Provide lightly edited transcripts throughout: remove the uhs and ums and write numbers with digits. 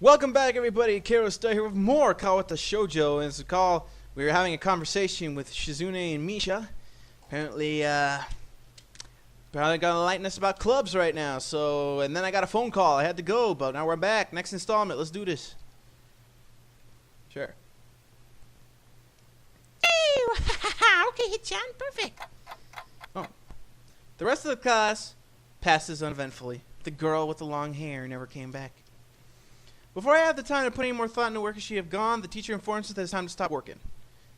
Welcome back, everybody. Keiro Starr here with more Kawata Shoujo. And as you recall, we were having a conversation with Shizune and Misha. Apparently got enlighten us about clubs right now. And then I got a phone call. I had to go, but now we're back. Next installment. Let's do this. Sure. Hey, okay, Hit-chan, perfect. Oh. The rest of the class passes uneventfully. The girl with the long hair never came back. Before I had the time to put any more thought into work as she had gone, the teacher informs us that it's time to stop working.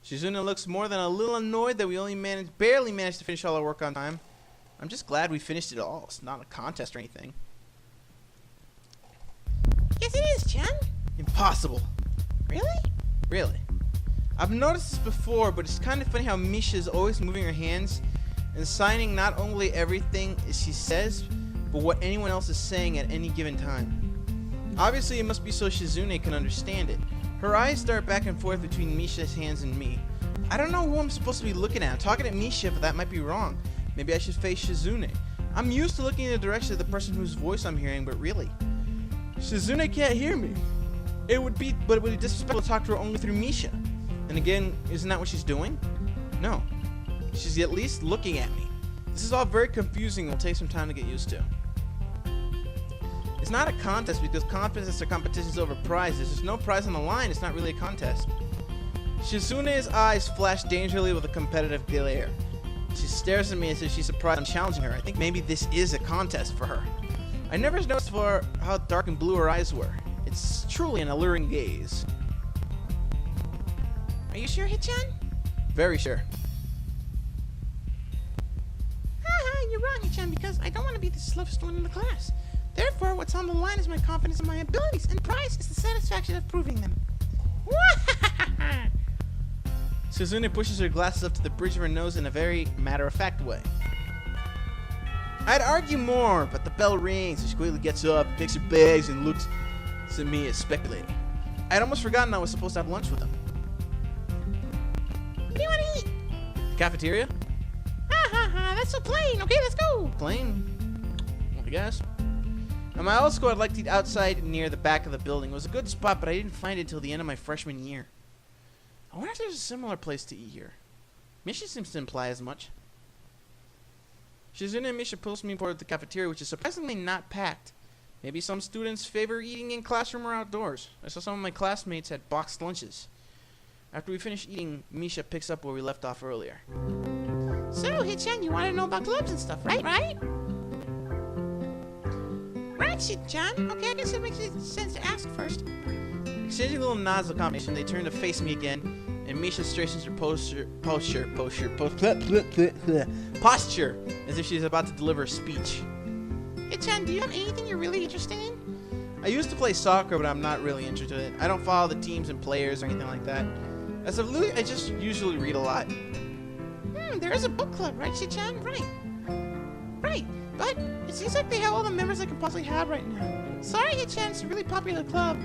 Shizune looks more than a little annoyed that we barely managed to finish all our work on time. I'm just glad we finished it all. It's not a contest or anything. Yes, it is, Chan. Impossible. Really? Really. I've noticed this before, but it's kind of funny how Misha is always moving her hands and signing not only everything she says, but what anyone else is saying at any given time. Obviously, it must be so Shizune can understand it. Her eyes dart back and forth between Misha's hands and me. I don't know who I'm supposed to be looking at. I'm talking at Misha, but that might be wrong. Maybe I should face Shizune. I'm used to looking in the direction of the person whose voice I'm hearing, but really, Shizune can't hear me. But it would be disrespectful to talk to her only through Misha. And again, isn't that what she's doing? No. She's at least looking at me. This is all very confusing and will take some time to get used to. It's not a contest because contests are competitions over prizes. There's no prize on the line. It's not really a contest. Shizune's eyes flash dangerously with a competitive glare. She stares at me as if she's surprised I'm challenging her. I think maybe this is a contest for her. I never noticed before how dark and blue her eyes were. It's truly an alluring gaze. Are you sure, Hit-chan? Very sure. Haha, you're wrong, Hit-chan, because I don't want to be the slowest one in the class. Therefore, what's on the line is my confidence in my abilities, and prize is the satisfaction of proving them. Shizune pushes her glasses up to the bridge of her nose in a very matter-of-fact way. I'd argue more, but the bell rings, and she quickly gets up, picks her bags, and looks at me as speculating. I'd almost forgotten I was supposed to have lunch with them. What do you want to eat? The cafeteria? That's so plain. Okay, let's go. Plain? Well, I guess. At my old school, I'd like to eat outside near the back of the building. It was a good spot, but I didn't find it until the end of my freshman year. I wonder if there's a similar place to eat here. Misha seems to imply as much. Shizune and Misha pulls me toward the cafeteria, which is surprisingly not packed. Maybe some students favor eating in classroom or outdoors. I saw some of my classmates had boxed lunches. After we finish eating, Misha picks up where we left off earlier. So, Hit-chan, you want to know about clubs and stuff, right? Right, Hit-chan. Okay, I guess it makes sense to ask first. Exchanging little nods of confirmation, they turn to face me again, and Misha straightens her posture, as if she's about to deliver a speech. Hit-chan, do you have anything you're really interested in? I used to play soccer, but I'm not really interested in it. I don't follow the teams and players or anything like that. As of Louis, I just usually read a lot. There is a book club, right, Hit-chan? Right. But it seems like they have all the members they can possibly have right now. Sorry, Hit-chan, it's a really popular club.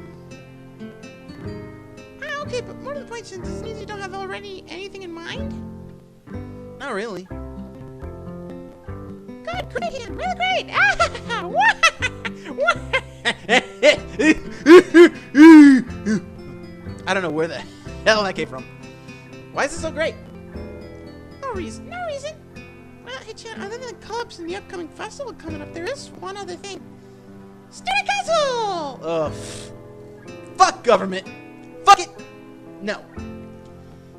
Okay, but more to the point, since this means you don't have already anything in mind? Not really. Good, great, really great! I don't know where the hell that came from. Why is it so great? No reason. Well, Hit-chan, other than clubs and the upcoming festival coming up, there is one other thing. Student Council! Ugh. Fuck government. Fuck it. No.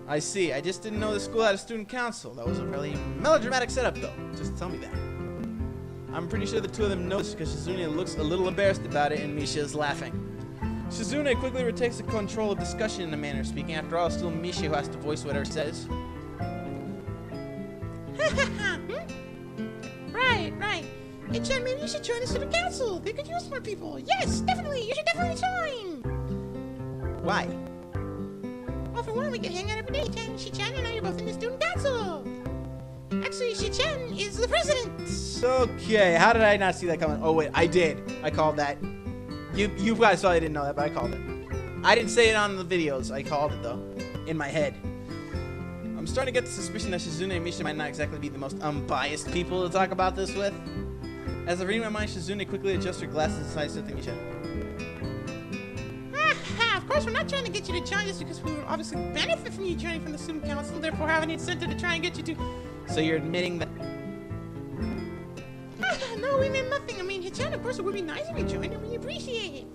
I see. I just didn't know the school had a student council. That was a really melodramatic setup, though. Just tell me that. I'm pretty sure the two of them know this because Shizune looks a little embarrassed about it and Misha is laughing. Shizune quickly retakes the control of discussion in a manner of speaking. After all, it's still Misha who has to voice whatever he says. Right. Hit-chan, maybe you should join the student council. They could use more people. Yes, definitely. You should definitely join. Why? Well, for one, we can hang out every day. Hit-chan, and now you're both in the student council. Actually, Hit-chan is the president. Okay, how did I not see that coming? Oh wait, I did. I called that. You guys probably didn't know that, but I called it. I didn't say it on the videos. I called it though, in my head. I'm starting to get the suspicion that Shizune and Misha might not exactly be the most unbiased people to talk about this with. As I read my mind, Shizune quickly adjusts her glasses and sighs to Misha. course, we're not trying to get you to join us because we would obviously benefit from you joining from the student council, therefore having an incentive to try and get you to... So you're admitting that... No, we meant nothing. I mean, Hichan, of course, it would be nice if you joined and we appreciate it.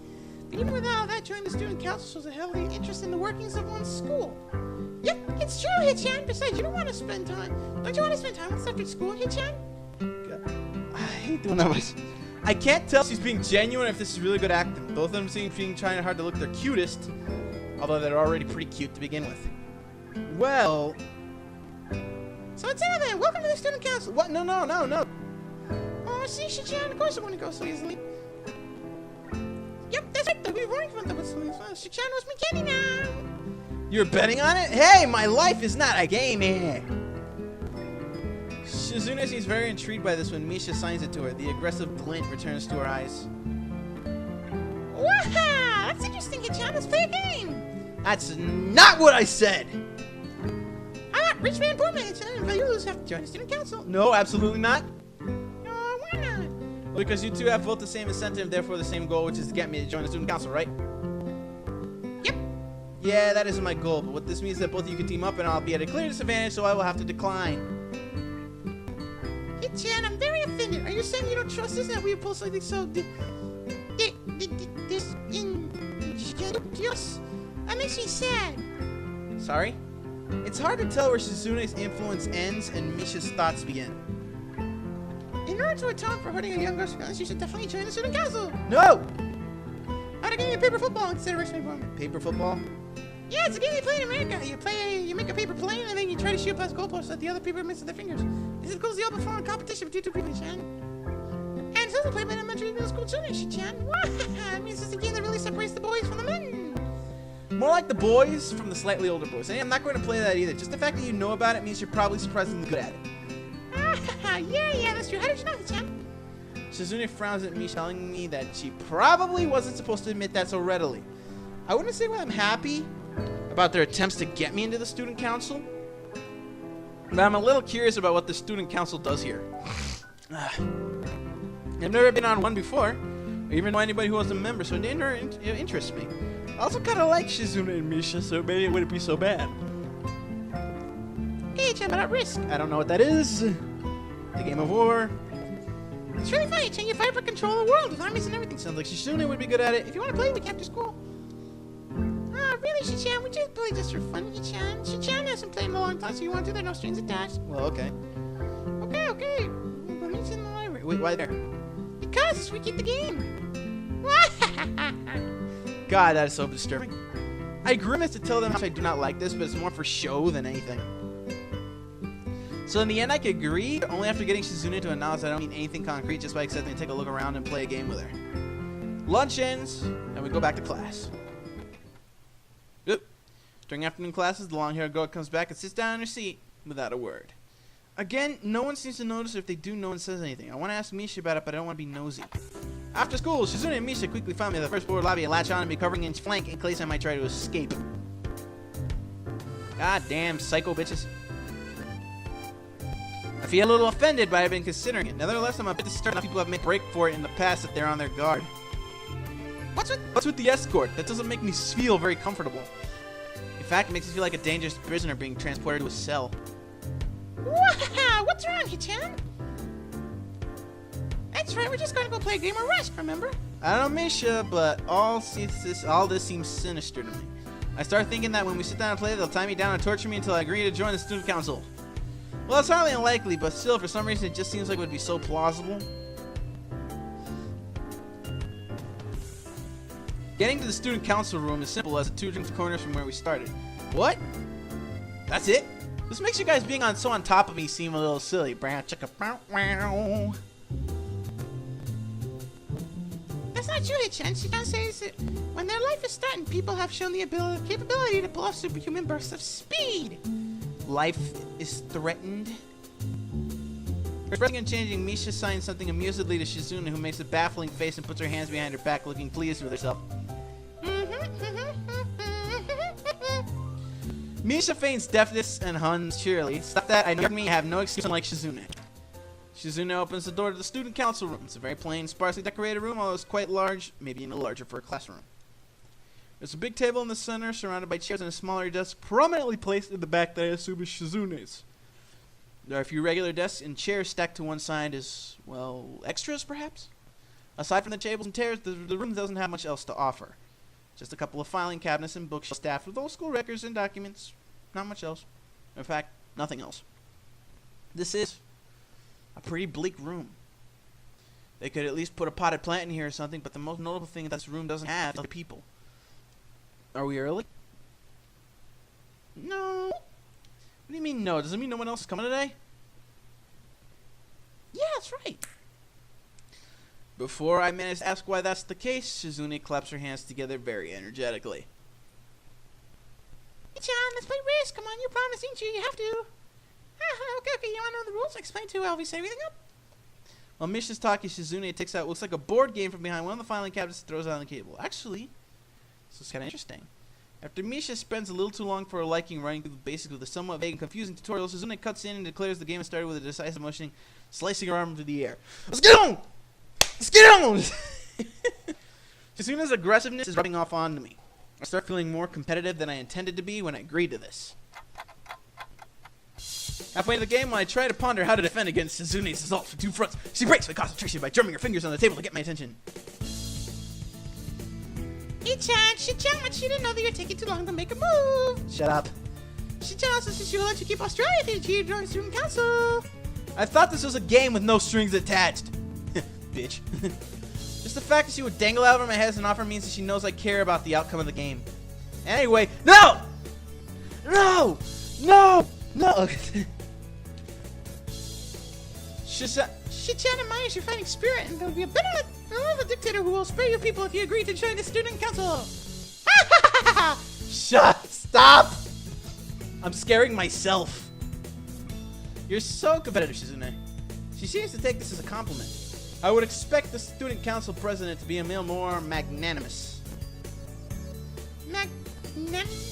But even without that, joining the student council shows a healthy interest in the workings of one's school. Yep, it's true, Hichan. Besides, you don't want to spend time... Don't you want to spend time with us after school, Hichan? I hate doing that voice. I can't tell if she's being genuine or if this is really good acting. Both of them seem to be trying hard to look their cutest, although they're already pretty cute to begin with. Well... So it's out then. Welcome to the student council. What? No. Oh, see, Hichan, of course it wouldn't go so easily. Yep, that's right. We weren't going to go so easily. Hichan was me kidding now. You're betting on it? Hey, my life is not a game here. Shizune seems very intrigued by this when Misha signs it to her. The aggressive glint returns to her eyes. Wow, that's interesting, Hichan. Let's play a game. That's not what I said. Rich man, poor man, Hichan, and values have to join the student council. No, absolutely not. Why not? Because you two have both the same incentive, therefore the same goal, which is to get me to join the student council, right? Yep. Yeah, that isn't my goal, but what this means is that both of you can team up and I'll be at a clear disadvantage, so I will have to decline. Hichan, I'm very offended. Are you saying you don't trust us that we oppose something so this that makes me sad. Sorry? It's hard to tell where Shizune's influence ends and Misha's thoughts begin. In order to atone for hurting a young girl's feelings, you should definitely join the student council. No! How to get paper football instead of wrestling format. Paper football? Yeah, it's a game you play in America. You make a paper plane and then you try to shoot past goalposts that the other people miss with their fingers. This is goes the open form competition between two people, Hichan. And it's also played by elementary and middle school children, Hichan. What? I mean, this is a game that really separates the boys from the men. More like the boys from the slightly older boys. And I'm not going to play that either. Just the fact that you know about it means you're probably surprisingly good at it. Yeah, that's true. How did you know, Hichan? Shizune frowns at me, telling me that she probably wasn't supposed to admit that so readily. I wouldn't say I'm happy about their attempts to get me into the student council, but I'm a little curious about what the student council does here. I've never been on one before, or even know anybody who was a member, so it interests me. I also kind of like Shizune and Misha, so maybe it wouldn't be so bad. Hey, Hichan, but at risk. I don't know what that is. The game of war. It's really funny, Hichan. You fight for control of the world with armies and everything. Sounds like Shizune would be good at it. If you want to play, we can after school. Really, Hichan? We just play just for fun, Hichan. Hichan hasn't played in a long time, so you want to do that? No strings attached. Well, okay. Okay. We'll meet you in the library. Wait, why there? Because we keep the game. God, that is so disturbing. I grimace to tell them how much I do not like this, but it's more for show than anything. So in the end, I could agree, only after getting Shizune to announce that I don't mean anything concrete, just by accepting to take a look around and play a game with her. Lunch ends, and we go back to class. Oop. During afternoon classes, the long-haired girl comes back and sits down in her seat without a word. Again, no one seems to notice, or if they do, no one says anything. I want to ask Misha about it, but I don't want to be nosy. After school, Shizune and Misha quickly find me at the first floor lobby and latch on and be covering each flank in case I might try to escape. God damn psycho bitches. I feel a little offended, but I've been considering it. Nevertheless, I'm a bit disturbed that people have made break for it in the past that they're on their guard. What's with the escort? That doesn't make me feel very comfortable. In fact, it makes me feel like a dangerous prisoner being transported to a cell. Wow, what's wrong, Hichan? That's right, we're just going to go play a game of Risk, remember? I don't know, Misha, but all this seems sinister to me. I start thinking that when we sit down and play, they'll tie me down and torture me until I agree to join the student council. Well, it's hardly unlikely, but still, for some reason, it just seems like it would be so plausible. Getting to the student council room is simple as 2 corners from where we started. What? That's it? This makes you guys being so on top of me seem a little silly. That's not true, Hichan. Hichan says that when their life is threatened, people have shown the capability to pull off superhuman bursts of speed. Life is threatened? Expressing and changing, Misha signs something amusedly to Shizune, who makes a baffling face and puts her hands behind her back, looking pleased with herself. Misha feigns deafness and huns cheerily. Stop that, I know me, I have no excuse unlike Shizune. Shizune opens the door to the student council room. It's a very plain, sparsely decorated room, although it's quite large, maybe even larger for a classroom. There's a big table in the center, surrounded by chairs and a smaller desk prominently placed in the back that I assume is Shizune's. There are a few regular desks and chairs stacked to one side as, well, extras, perhaps? Aside from the tables and chairs, the room doesn't have much else to offer. Just a couple of filing cabinets and bookshelves staffed with old-school records and documents. Not much else. In fact, nothing else. This is a pretty bleak room. They could at least put a potted plant in here or something, but the most notable thing that this room doesn't have is other people. Are we early? No. What do you mean no? Does it mean no one else is coming today? Yeah, that's right. Before I manage to ask why that's the case, Shizune claps her hands together very energetically. Hey, Chan, let's play Risk. Come on, you promised, didn't you? You have to. Okay, you want to know the rules? Explain to while we set everything up. While Misha's talking, Shizune takes out what looks like a board game from behind one of the filing cabinets and throws it on the table. Actually, this is kind of interesting. After Misha spends a little too long for her liking running through basically the somewhat vague and confusing tutorial, Shizune cuts in and declares the game has started with a decisive motion, slicing her arm into the air. Let's get on! Let's get on! Shizune's aggressiveness is rubbing off onto me. I start feeling more competitive than I intended to be when I agreed to this. Halfway into the game, when I try to ponder how to defend against Shizune's assault from two fronts, she breaks my concentration by drumming her fingers on the table to get my attention. Hey, Chan, Shi-chan wants you to know that you're taking too long to make a move. Shut up. Shi-chan also says she will let you keep Australia if you join student council. I thought this was a game with no strings attached. Bitch. Just the fact that she would dangle out over my head as an offer means that she knows I care about the outcome of the game. Anyway, no! No! No! No! Shi-chan admires your fighting spirit, and there will be a benevolent dictator who will spare your people if you agree to join the student council. Stop! I'm scaring myself. You're so competitive, Shizune. She seems to take this as a compliment. I would expect the student council president to be a little more magnanimous. Magnanimous?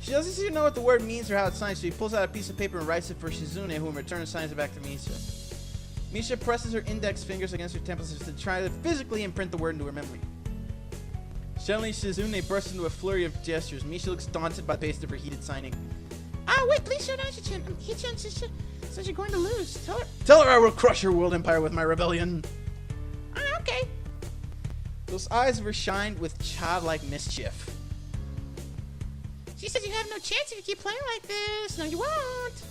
She doesn't seem to know what the word means or how it's signed, so she pulls out a piece of paper and writes it for Shizune, who in return signs it back to Misha. Misha presses her index fingers against her temples to try to physically imprint the word into her memory. Suddenly, Shizune bursts into a flurry of gestures. Misha looks daunted by the pace of her heated signing. Wait, please slow down, Shi-chan. Shi-chan says you're going to lose. Tell her I will crush her world empire with my rebellion. Okay. Those eyes of her shined with childlike mischief. She says you have no chance if you keep playing like this. No, you won't.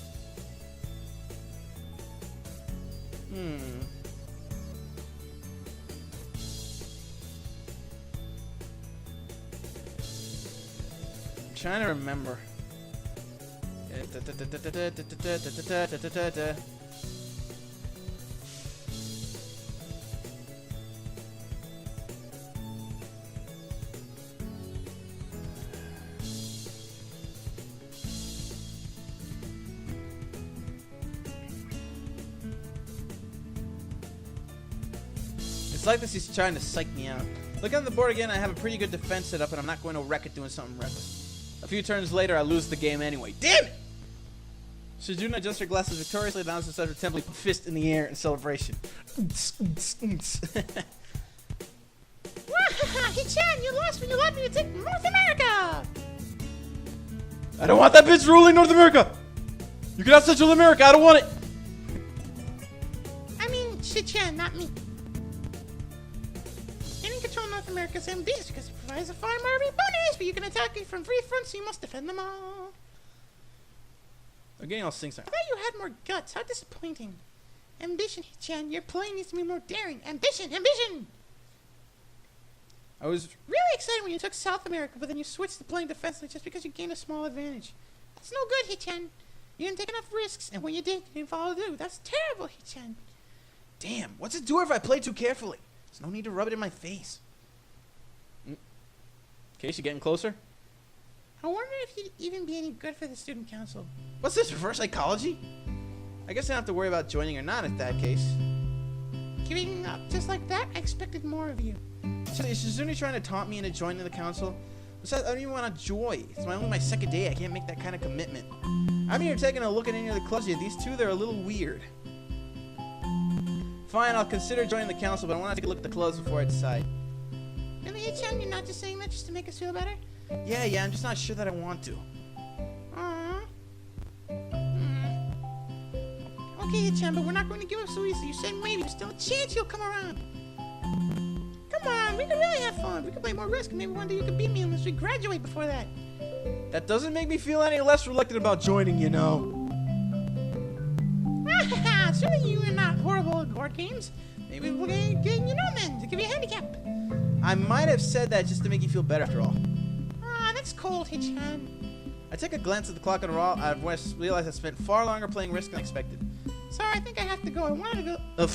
I'm trying to remember. It's like this, he's trying to psych me out. Looking at the board again, I have a pretty good defense set up, and I'm not going to wreck it doing something reckless. A few turns later, I lose the game anyway. Damn it! Shizune adjusts her glasses victoriously, bounces her temple, fist in the air in celebration. Hi-chan, you lost when you allowed me to take North America! I don't want that bitch ruling North America! You can have Central America, I don't want it! I mean, Shi-chan, not me. Getting control of North America is ambitious because it provides a far more bonus, but you can attack it from three fronts, so you must defend them all. I'm getting all sing-song. I thought you had more guts. How disappointing. Ambition, Chan. Your play needs to be more daring. Ambition! Ambition! I was really excited when you took South America, but then you switched to playing defensively just because you gained a small advantage. That's no good, Hichan. You didn't take enough risks, and when you did, you didn't follow through. That's terrible, Hichan. Damn, what's it do if I play too carefully? There's no need to rub it in my face. Okay, she getting closer? I wonder if you'd even be any good for the student council. What's this, reverse psychology? I guess I don't have to worry about joining or not in that case. Giving up just like that? I expected more of you. So is Shizune trying to taunt me into joining the council? Besides, I don't even want to join. It's only my second day. I can't make that kind of commitment. I'm here taking a look at any of the clubs here. These two, they're a little weird. Fine, I'll consider joining the council, but I want to take a look at the clubs before I decide. Really, Hichan? You're not just saying that just to make us feel better? Yeah, I'm just not sure that I want to. Aww. Okay, Hichan, but we're not going to give up so easily. You said maybe there's still a chance you'll come around. Come on, we can really have fun. We can play more Risk, and maybe one day you can beat me unless we graduate before that. That doesn't make me feel any less reluctant about joining, you know. Surely you are not horrible at board games. Maybe we'll get you know then, to give you a handicap. I might have said that just to make you feel better after all. Ah, that's cold, Hichan. I took a glance at the clock on the wall. I realized I spent far longer playing Risk than expected. Sorry, I think I have to go. I wanted to go.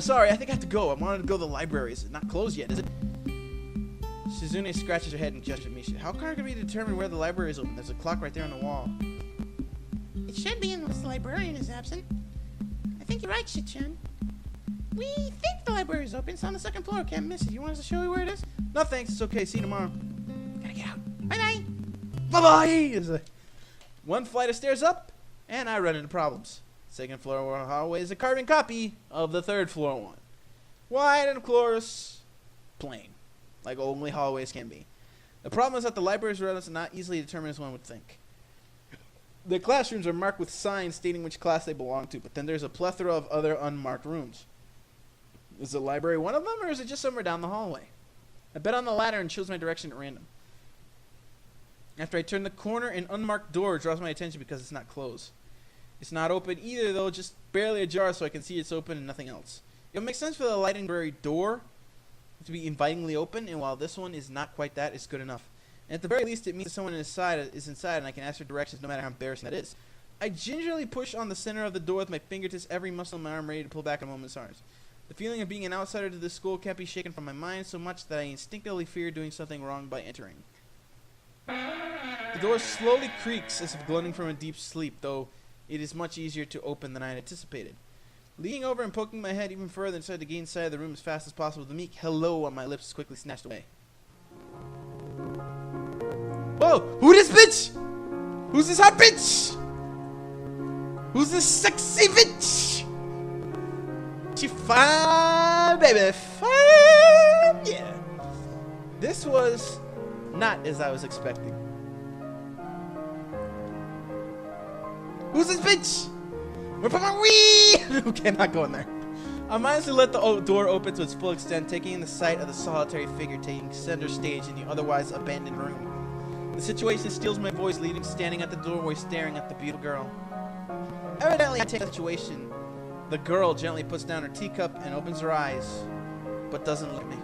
Sorry, I think I have to go. I wanted to go to the library. Is it not closed yet, is it? Shizune scratches her head and gestures at me. How hard can we determine where the library is open? There's a clock right there on the wall. It should be unless the librarian is absent. I think you're right, Hichan. We think the library is open. It's on the second floor. Can't miss it. You want us to show you where it is? No, thanks. It's okay. See you tomorrow. Gotta get out. Bye-bye. Bye-bye! One flight of stairs up, and I run into problems. Second floor hallway is a carbon copy of the third floor one. Wide and, of course, plain. Like only hallways can be. The problem is that the library's routes are not easily determined as one would think. The classrooms are marked with signs stating which class they belong to, but then there's a plethora of other unmarked rooms. Is the library one of them, or is it just somewhere down the hallway? I bet on the latter and chose my direction at random. After I turn the corner, an unmarked door draws my attention because it's not closed. It's not open either, though, just barely ajar so I can see it's open and nothing else. It would make sense for the library door to be invitingly open, and while this one is not quite that, it's good enough. And at the very least, it means that someone is inside and I can ask for directions no matter how embarrassing that is. I gingerly push on the center of the door with my fingertips, every muscle in my arm ready to pull back in a moment's notice. The feeling of being an outsider to this school can't be shaken from my mind so much that I instinctively fear doing something wrong by entering. The door slowly creaks as if gloating from a deep sleep, though it is much easier to open than I had anticipated. Leaning over and poking my head even further inside to gain sight of the room as fast as possible, the meek hello on my lips is quickly snatched away. Whoa! Who this bitch? Who's this hot bitch? Who's this sexy bitch? She fine, baby, fine, yeah. This was not as I was expecting. Who's this bitch? Where put my wee? Okay, not going there. I mindlessly let the door open to its full extent, taking in the sight of the solitary figure taking center stage in the otherwise abandoned room. The situation steals my voice, leaving standing at the doorway staring at the beautiful girl. Evidently, I take the situation. The girl gently puts down her teacup and opens her eyes, but doesn't look at me.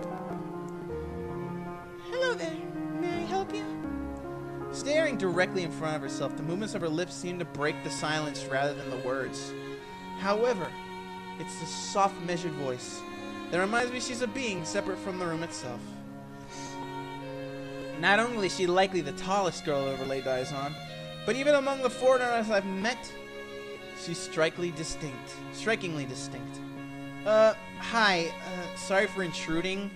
Hello there. May I help you? Staring directly in front of herself, the movements of her lips seem to break the silence rather than the words. However, it's the soft, measured voice that reminds me she's a being separate from the room itself. Not only is she likely the tallest girl I've ever laid eyes on, but even among the foreigners I've met, she's strikingly distinct. Hi, sorry for intruding.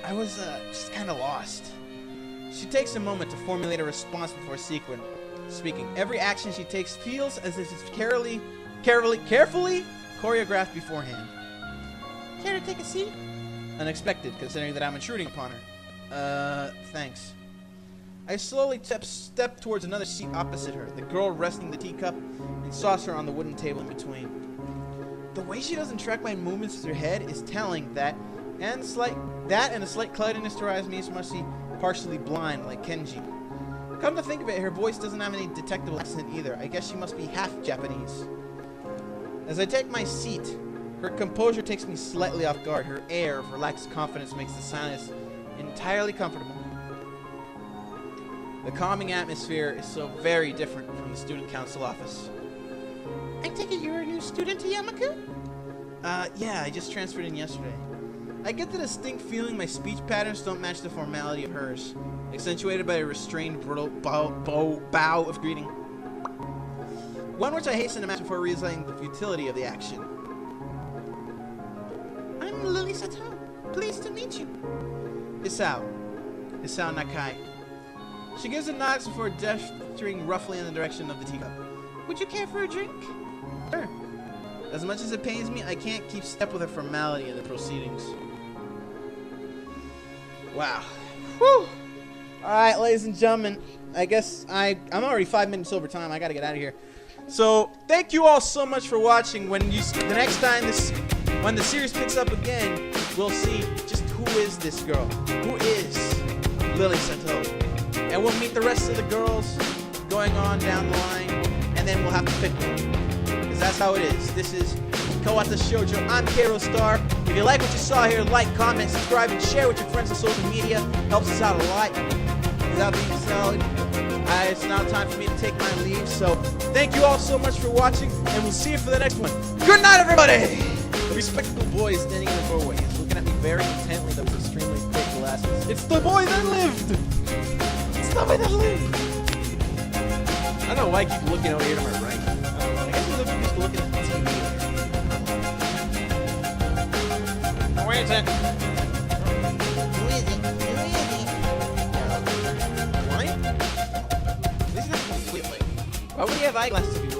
I was, just kinda lost. She takes a moment to formulate a response before speaking. Every action she takes feels as if it's carefully choreographed beforehand. Care to take a seat? Unexpected, considering that I'm intruding upon her. Thanks. I slowly step towards another seat opposite her, the girl resting the teacup and saucer on the wooden table in between. The way she doesn't track my movements with her head is telling that, and a slight cloudiness to her eyes means she must be partially blind, like Kenji. Come to think of it, her voice doesn't have any detectable accent either. I guess she must be half Japanese. As I take my seat, her composure takes me slightly off guard. Her air of relaxed confidence makes the silence entirely comfortable. The calming atmosphere is so very different from the student council office. I take it you're a new student to Yamaku? Yeah, I just transferred in yesterday. I get the distinct feeling my speech patterns don't match the formality of hers, accentuated by a restrained, brutal bow of greeting. One which I hasten to match before realizing the futility of the action. I'm Lily Sato. Pleased to meet you. Isao Nakai. She gives a nod before gesturing roughly in the direction of the teacup. Would you care for a drink? Sure. As much as it pains me, I can't keep step with the formality of the proceedings. Wow. Whew. Alright, ladies and gentlemen. I guess I'm already 5 minutes over time. I gotta get out of here. So, thank you all so much for watching. When the next time when the series picks up again, we'll see just who is this girl. Who is Lily Santo. And we'll meet the rest of the girls going on down the line, and then we'll have to pick one. Because that's how it is. This is Kawata Shoujo. I'm Keiro Starr. If you like what you saw here, like, comment, subscribe, and share with your friends on social media. Helps us out a lot. Without being said, it's now time for me to take my leave. So thank you all so much for watching, and we'll see you for the next one. Good night, everybody! A respectable boy is standing in the doorway. He's looking at me very intently with those extremely thick glasses. It's the boy that lived! It's the boy that lived! I don't know why I keep looking over here to my right. I guess I'm used to looking at the TV. Where is it? Who is it? Who is it? Why? This is completely. Why would he have eyeglasses?